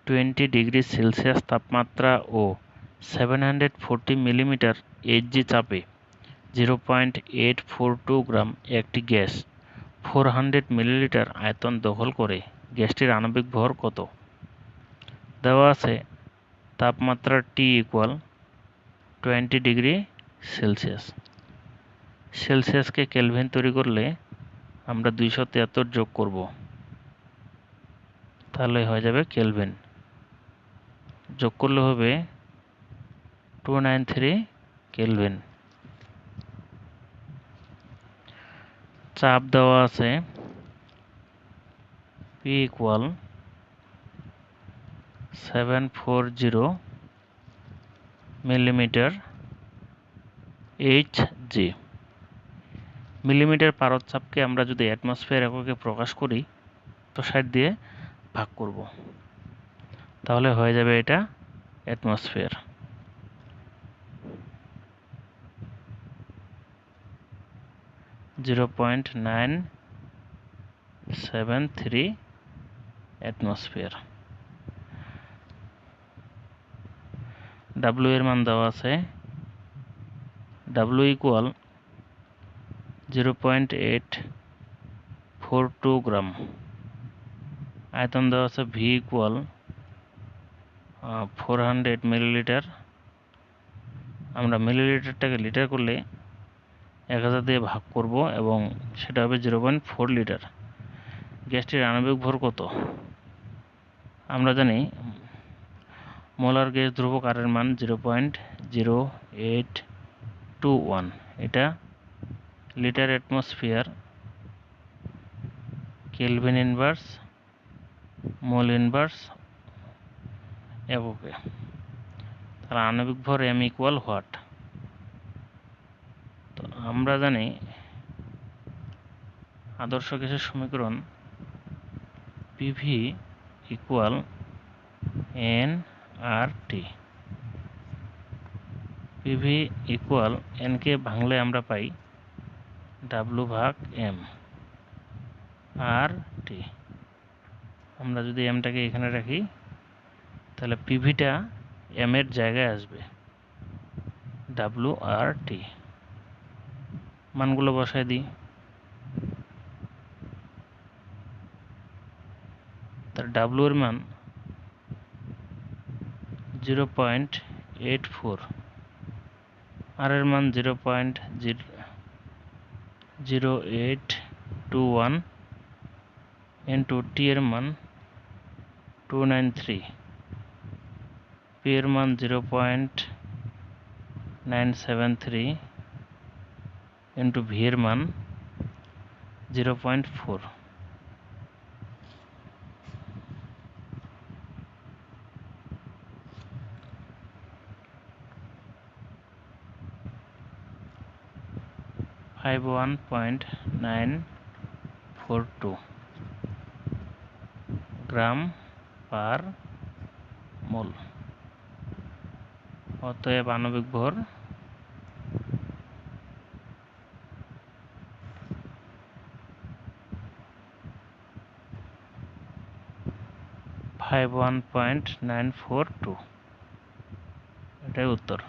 20°C তাপমাত্রা ও 740 millimetre Hg চাপে 0.842 গ্রাম একটি গ্যাস 400 মিলিলিটার আয়তন দখল করে। গ্যাসটির আণবিক ভর কত? দেওয়া আছে তাপমাত্রা T = 20°C। সেলসিয়াসকে কেলভিন তৈরি করলে আমরা 273 যোগ করব, তাহলে হয়ে যাবে কেলভিন। যোগ করলে হবে 293 কেলভিন। চাপ দেওয়া আছে P = 740 মিলিমিটার এইচজি। মিলিমিটার পারদচাপকে আমরা যদি অ্যাটমসফিয়ার এককে প্রকাশ করি তো 60 দিয়ে ভাগ করব, তাহলে হয়ে যাবে এটা অ্যাটমসফিয়ার। .973 অ্যাটমসফিয়ার। W এর মান দেওয়া আছে W = 0.842 গ্রাম। আয়তন দেওয়া আছে V = 400 মিলিলিটার। আমরা মিলিলিটারটাকে লিটার করলে 1000 দিয়ে ভাগ করব এবং সেটা হবে 0.4 লিটার। গ্যাসটির আণবিক ভর কত? আমরা জানি মোলার গ্যাস ধ্রুবক R এর মান 0.0821। এটা litre atmosphere kelvin inverse mole inverse এককে। তাহলে আণবিক ভর M = হোয়াট? তো আমরা জানি আদর্শ গ্যাসের সমীকরণ PV = nRT। PV = n কে ভাঙলে আমরা পাই W/m RT। আমরা যদি mটাকে এখানে রাখি তাহলে PVটা m এর জায়গায় আসবে, WRT। মানগুলো বসায় দিই। তার W এর মান 0.84, R এর মান 0.0821 ইন্টু T এর মান 293, P এর মান 0.973 ইন্টু V এর মান 0.4। (51.942 গ্রাম পার মোল। অতএব আণবিক ভর 51.942। এটাই উত্তর।